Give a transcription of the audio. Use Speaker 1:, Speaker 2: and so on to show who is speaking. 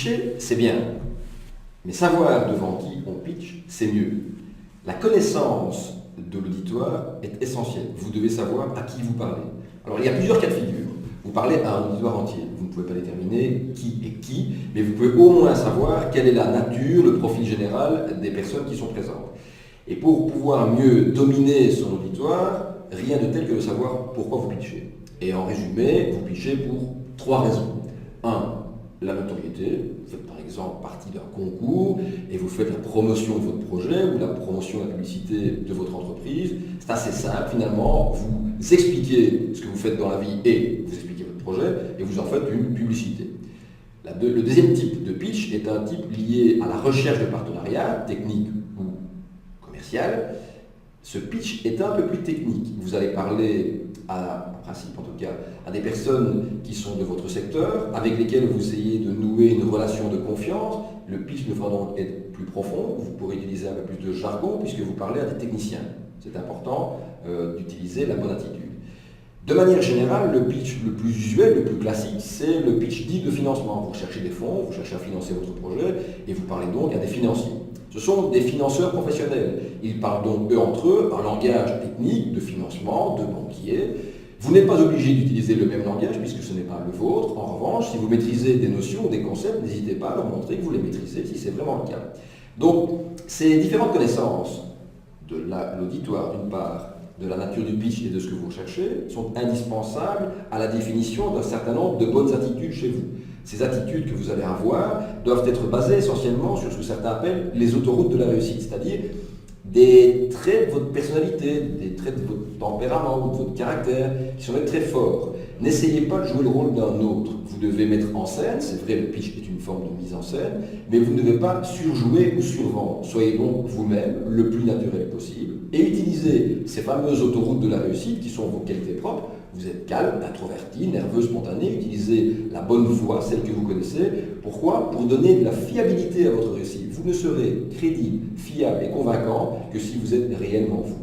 Speaker 1: Pitcher, c'est bien, mais savoir devant qui on pitch, c'est mieux. La connaissance de l'auditoire est essentielle. Vous devez savoir à qui vous parlez. Alors, il y a plusieurs cas de figure. Vous parlez à un auditoire entier. Vous ne pouvez pas déterminer qui est qui, mais vous pouvez au moins savoir quelle est la nature, le profil général des personnes qui sont présentes. Et pour pouvoir mieux dominer son auditoire, rien de tel que de savoir pourquoi vous pitchez. Et en résumé, vous pitchez pour 3 raisons. 1. La notoriété. Vous faites par exemple partie d'un concours et vous faites la promotion de votre projet ou la promotion de la publicité de votre entreprise. C'est assez simple finalement. Vous expliquez ce que vous faites dans la vie et vous expliquez votre projet et vous en faites une publicité. Le deuxième type de pitch est un type lié à la recherche de partenariat, technique ou commercial. Ce pitch est un peu plus technique. Vous allez parler, en principe en tout cas, à des personnes qui sont de votre secteur, avec lesquelles vous essayez de nouer une relation de confiance. Le pitch devra donc être plus profond. Vous pourrez utiliser un peu plus de jargon puisque vous parlez à des techniciens. C'est important d'utiliser la bonne attitude. De manière générale, le pitch le plus usuel, le plus classique, c'est le pitch dit de financement. Vous cherchez des fonds, vous cherchez à financer votre projet et vous parlez donc à des financiers. Ce sont des financeurs professionnels. Ils parlent donc eux entre eux un langage technique de financement, de banquier. Vous n'êtes pas obligé d'utiliser le même langage puisque ce n'est pas le vôtre. En revanche, si vous maîtrisez des notions, des concepts, n'hésitez pas à leur montrer que vous les maîtrisez si c'est vraiment le cas. Donc, ces différentes connaissances de l'auditoire d'une part, de la nature du pitch et de ce que vous recherchez, sont indispensables à la définition d'un certain nombre de bonnes attitudes chez vous. Ces attitudes que vous allez avoir doivent être basées essentiellement sur ce que certains appellent les autoroutes de la réussite, c'est-à-dire des traits de votre personnalité, des traits de votre tempérament ou de votre caractère qui sont très forts. N'essayez pas de jouer le rôle d'un autre. Vous devez mettre en scène, c'est vrai, le pitch est une forme de mise en scène, mais vous ne devez pas surjouer ou survendre. Soyez donc vous-même le plus naturel possible et utilisez ces fameuses autoroutes de la réussite qui sont vos qualités propres. Vous êtes calme, introverti, nerveux, spontané, utilisez la bonne voix, celle que vous connaissez. Pourquoi ? Pour donner de la fiabilité à votre récit. Vous ne serez crédible, fiable et convaincant que si vous êtes réellement vous.